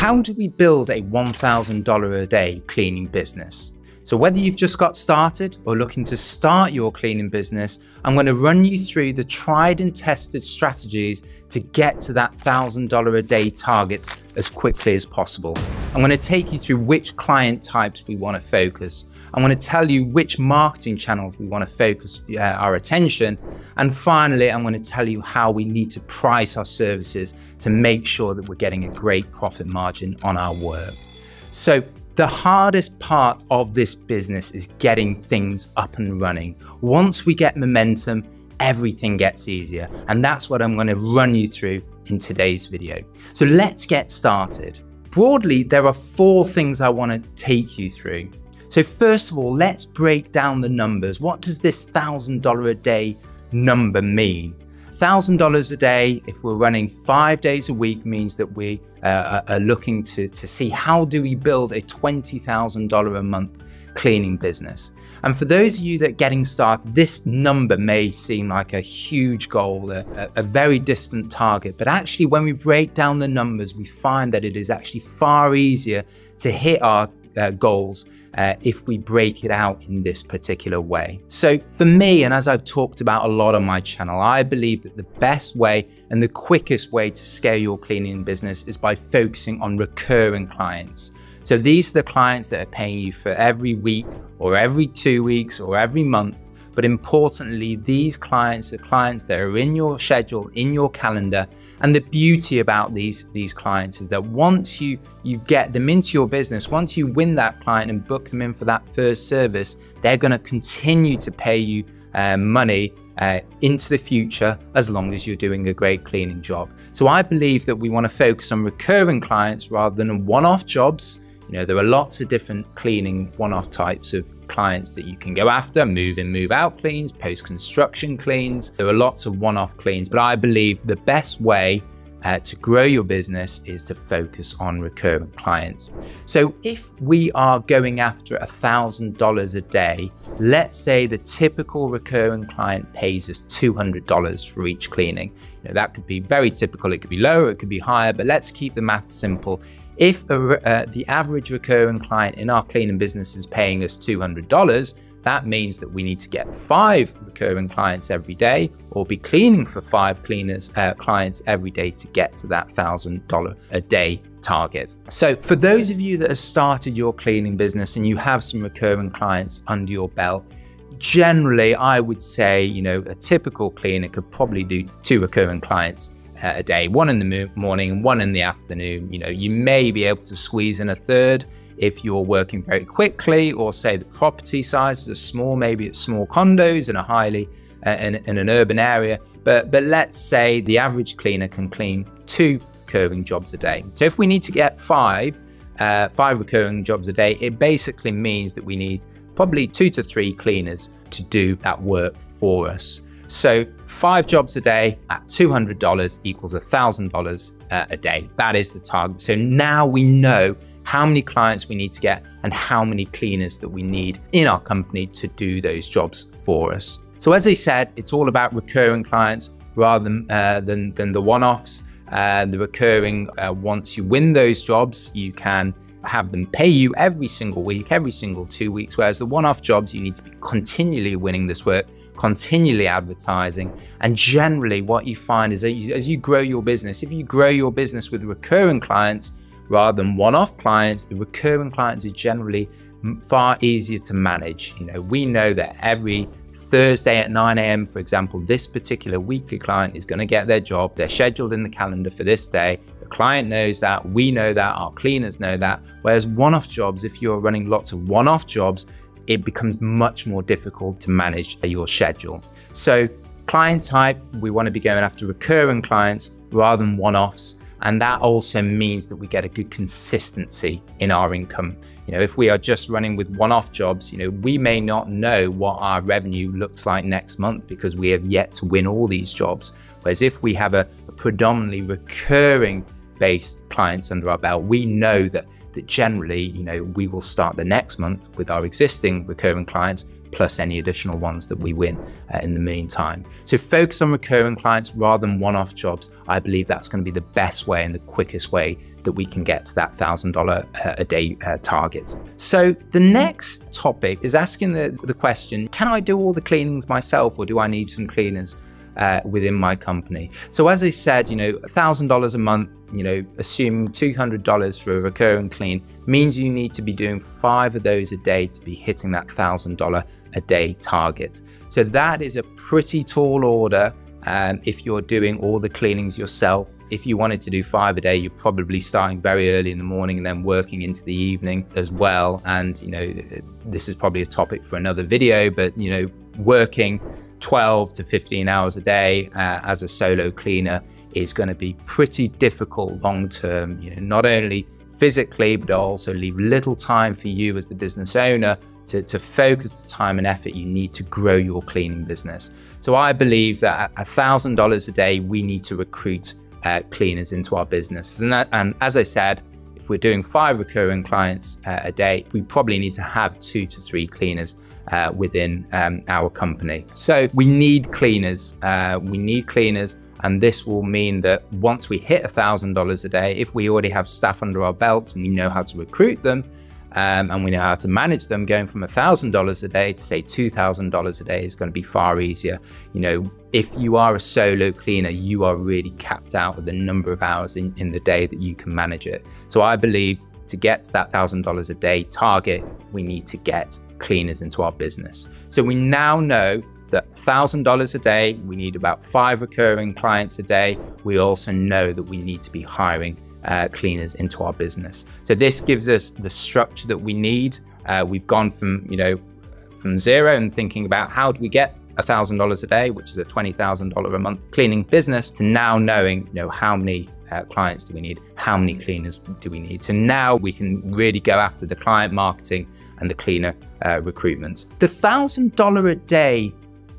how do we build a $1,000 a day cleaning business? So whether you've just got started or looking to start your cleaning business, I'm going to run you through the tried and tested strategies to get to that $1,000 a day target as quickly as possible. I'm going to take you through which client types we want to focus. I'm going to tell you which marketing channels we want to focus our attention. And finally, I'm going to tell you how we need to price our services to make sure that we're getting a great profit margin on our work. So the hardest part of this business is getting things up and running. Once we get momentum, everything gets easier. And that's what I'm going to run you through in today's video. So let's get started. Broadly, there are 4 things I want to take you through. So first of all, let's break down the numbers. What does this $1,000 a day number mean? $1,000 a day, if we're running 5 days a week, means that we are looking to see how do we build a $20,000 a month cleaning business. And for those of you that are getting started, this number may seem like a huge goal, a very distant target, but actually when we break down the numbers, we find that it is actually far easier to hit our goals if we break it out in this particular way. So for me, and as I've talked about a lot on my channel, I believe that the best way and the quickest way to scale your cleaning business is by focusing on recurring clients. So these are the clients that are paying you for every week or every 2 weeks or every month. But importantly, these clients are clients that are in your schedule, in your calendar. And the beauty about these clients is that once you get them into your business, once you win that client and book them in for that first service, they're going to continue to pay you money into the future as long as you're doing a great cleaning job. So I believe that we want to focus on recurring clients rather than one-off jobs. You know, there are lots of different cleaning one-off types of clients that you can go after: move in, move out cleans, post-construction cleans. There are lots of one-off cleans, but I believe the best way to grow your business is to focus on recurring clients. So if we are going after $1,000 a day, let's say the typical recurring client pays us $200 for each cleaning. You know, that could be very typical, it could be lower, it could be higher, but let's keep the math simple. If the average recurring client in our cleaning business is paying us $200, that means that we need to get 5 recurring clients every day, or be cleaning for 5 clients every day to get to that $1,000 a day target. So for those of you that have started your cleaning business and you have some recurring clients under your belt, generally I would say, you know, a typical cleaner could probably do 2 recurring clients a day, 1 in the morning and 1 in the afternoon. You know, you may be able to squeeze in a 3rd if you're working very quickly, or say the property sizes are small, maybe it's small condos in a highly in an urban area. But let's say the average cleaner can clean 2 recurring jobs a day. So if we need to get 5 recurring jobs a day, it basically means that we need probably 2 to 3 cleaners to do that work for us. So 5 jobs a day at $200 equals $1,000 a day. That is the target. So now we know how many clients we need to get and how many cleaners that we need in our company to do those jobs for us. So as I said, it's all about recurring clients rather than the one-offs. The recurring, once you win those jobs, you can have them pay you every single week, every single 2 weeks, whereas the one-off jobs, you need to be continually winning this work, continually advertising. And generally what you find is that as you grow your business, if you grow your business with recurring clients rather than one-off clients, the recurring clients are generally far easier to manage. You know, we know that every Thursday at 9 a.m., for example, this particular weekly client is going to get their job. They're scheduled in the calendar for this day. The client knows that, we know that, our cleaners know that. Whereas one-off jobs, if you're running lots of one-off jobs, it becomes much more difficult to manage your schedule. So client type, we want to be going after recurring clients rather than one-offs. And that also means that we get a good consistency in our income. You know, if we are just running with one-off jobs, you know, we may not know what our revenue looks like next month because we have yet to win all these jobs. Whereas if we have a predominantly recurring based clients under our belt, we know that generally, you know, we will start the next month with our existing recurring clients plus any additional ones that we win in the meantime. So focus on recurring clients rather than one-off jobs. I believe that's going to be the best way and the quickest way that we can get to that $1,000 a day target. So the next topic is asking the question, can I do all the cleanings myself, or do I need some cleaners within my company? So as I said, $1,000 a month, assuming $200 for a recurring clean means you need to be doing 5 of those a day to be hitting that $1,000 a day target. So that is a pretty tall order if you're doing all the cleanings yourself. If you wanted to do 5 a day, you're probably starting very early in the morning and then working into the evening as well. And this is probably a topic for another video, but working 12 to 15 hours a day as a solo cleaner is going to be pretty difficult long term, not only physically, but also leave little time for you as the business owner to focus the time and effort you need to grow your cleaning business. So I believe that at $1,000 a day, we need to recruit cleaners into our business. And as I said, if we're doing 5 recurring clients a day, we probably need to have 2 to 3 cleaners within our company. So we need cleaners. And this will mean that once we hit $1,000 a day, if we already have staff under our belts and we know how to recruit them, and we know how to manage them, going from $1,000 a day to say $2,000 a day is going to be far easier. If you are a solo cleaner, you are really capped out with the number of hours in the day that you can manage it. So I believe to get to that $1,000 a day target, we need to get cleaners into our business. So we now know that $1,000 a day, we need about 5 recurring clients a day. We also know that we need to be hiring cleaners into our business. So this gives us the structure that we need. We've gone from zero and thinking about how do we get $1,000 a day, which is a $20,000 a month cleaning business, to now knowing, how many clients do we need, how many cleaners do we need. So now we can really go after the client marketing and the cleaner recruitment. The $1,000 a day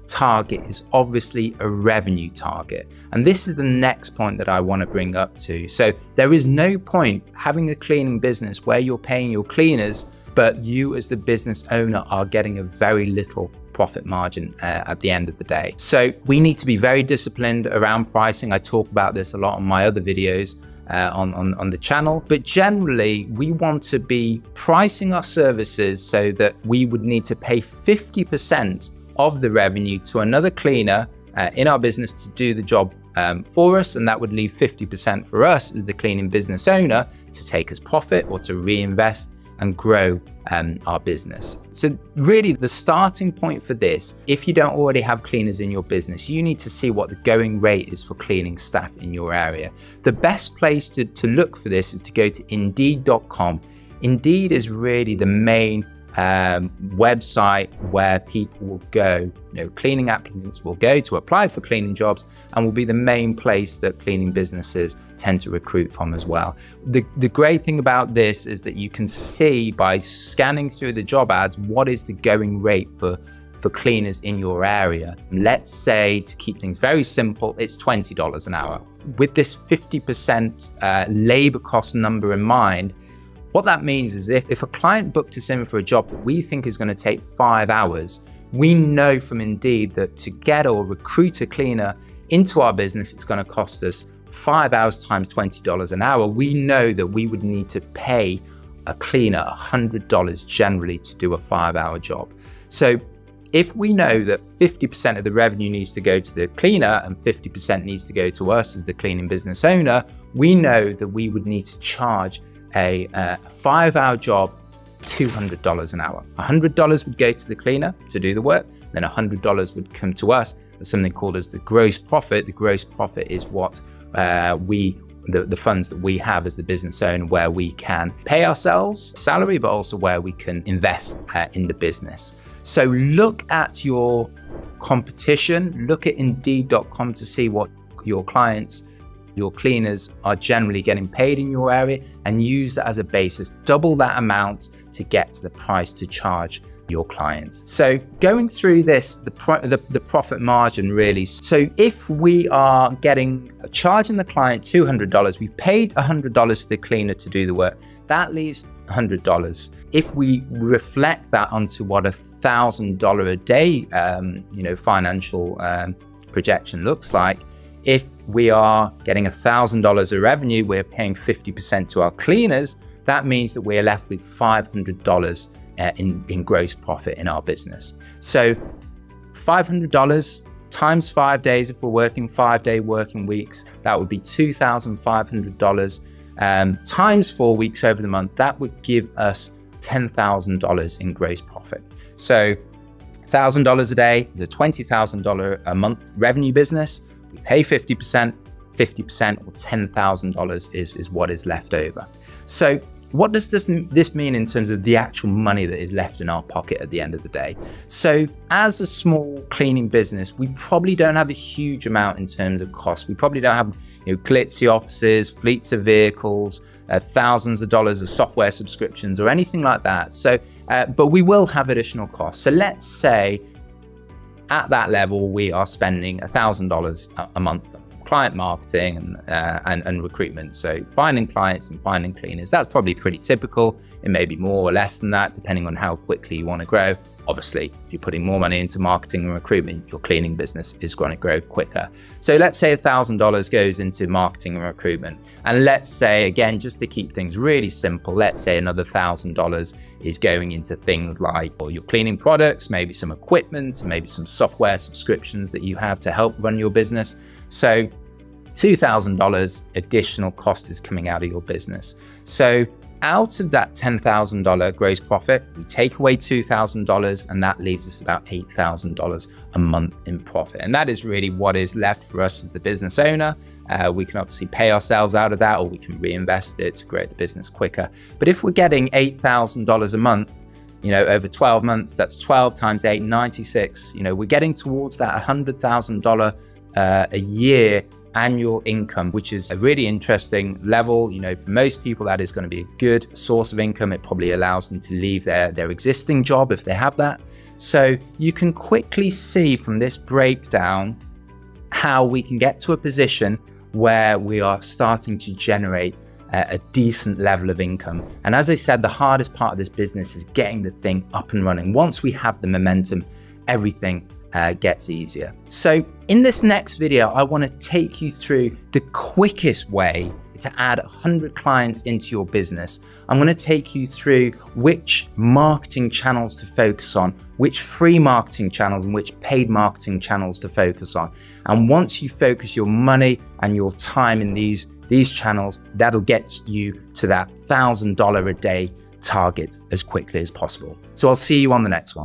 target is obviously a revenue target. And this is the next point that I want to bring up to. So there is no point having a cleaning business where you're paying your cleaners, but you as the business owner are getting a very little profit margin at the end of the day. So we need to be very disciplined around pricing. I talk about this a lot on my other videos on the channel, but generally we want to be pricing our services so that we would need to pay 50% of the revenue to another cleaner in our business to do the job for us, and that would leave 50% for us as the cleaning business owner to take as profit or to reinvest and grow our business. So really the starting point for this, if you don't already have cleaners in your business, you need to see what the going rate is for cleaning staff in your area. The best place to look for this is to go to Indeed.com. Indeed is really the main website where people will go, cleaning applicants will go to apply for cleaning jobs, and will be the main place that cleaning businesses tend to recruit from as well. The great thing about this is that you can see by scanning through the job ads what is the going rate for cleaners in your area. Let's say, to keep things very simple, it's $20 an hour. With this 50% labor cost number in mind, what that means is if a client booked us in for a job that we think is going to take 5 hours, we know from Indeed that to get or recruit a cleaner into our business, it's going to cost us 5 hours times $20 an hour. We know that we would need to pay a cleaner $100 generally to do a 5-hour job. So if we know that 50% of the revenue needs to go to the cleaner and 50% needs to go to us as the cleaning business owner, we know that we would need to charge a 5-hour job $200 an hour. $100 would go to the cleaner to do the work, then $100 would come to us as something called as the gross profit. The gross profit is what the funds that we have as the business owner, where we can pay ourselves salary, but also where we can invest in the business. So look at your competition, look at Indeed.com to see what your clients, your cleaners are generally getting paid in your area, and use that as a basis. Double that amount to get to the price to charge your clients. So going through this, the profit margin really. So if we are charging the client $200, we've paid $100 to the cleaner to do the work, that leaves $100. If we reflect that onto what $1,000 a day, financial projection looks like, if we are getting $1,000 of revenue, we're paying 50% to our cleaners, that means that we're left with $500 in gross profit in our business. So $500 times 5 days, if we're working 5-day working weeks, that would be $2,500 times 4 weeks over the month. That would give us $10,000 in gross profit. So $1,000 a day is a $20,000 a month revenue business. We pay 50%, or $10,000 is what is left over. So what does this mean in terms of the actual money that is left in our pocket at the end of the day? So as a small cleaning business, we probably don't have a huge amount in terms of costs. We probably don't have glitzy offices, fleets of vehicles, thousands of dollars of software subscriptions or anything like that. So, but we will have additional costs. So let's say at that level, we are spending $1,000 a month on client marketing and recruitment. So finding clients and finding cleaners, that's probably pretty typical. It may be more or less than that, depending on how quickly you want to grow. Obviously, if you're putting more money into marketing and recruitment, your cleaning business is going to grow quicker. So let's say $1,000 goes into marketing and recruitment. And let's say, again, just to keep things really simple, let's say another $1,000 is going into things like your cleaning products, maybe some equipment, maybe some software subscriptions that you have to help run your business. So $2,000 additional cost is coming out of your business. So out of that $10,000 gross profit, we take away $2,000 and that leaves us about $8,000 a month in profit. And that is really what is left for us as the business owner. We can obviously pay ourselves out of that, or we can reinvest it to grow the business quicker. But if we're getting $8,000 a month, over 12 months, that's 12 times 8, 96. We're getting towards that $100,000 a year annual income, which is a really interesting level. For most people, that is going to be a good source of income. It probably allows them to leave their existing job if they have that. So you can quickly see from this breakdown how we can get to a position where we are starting to generate a decent level of income. And as I said, the hardest part of this business is getting the thing up and running. Once we have the momentum, everything gets easier. So in this next video, I want to take you through the quickest way to add 100 clients into your business. I'm going to take you through which marketing channels to focus on, which free marketing channels and which paid marketing channels to focus on. And once you focus your money and your time in these channels, that'll get you to that $1,000 a day target as quickly as possible. So I'll see you on the next one.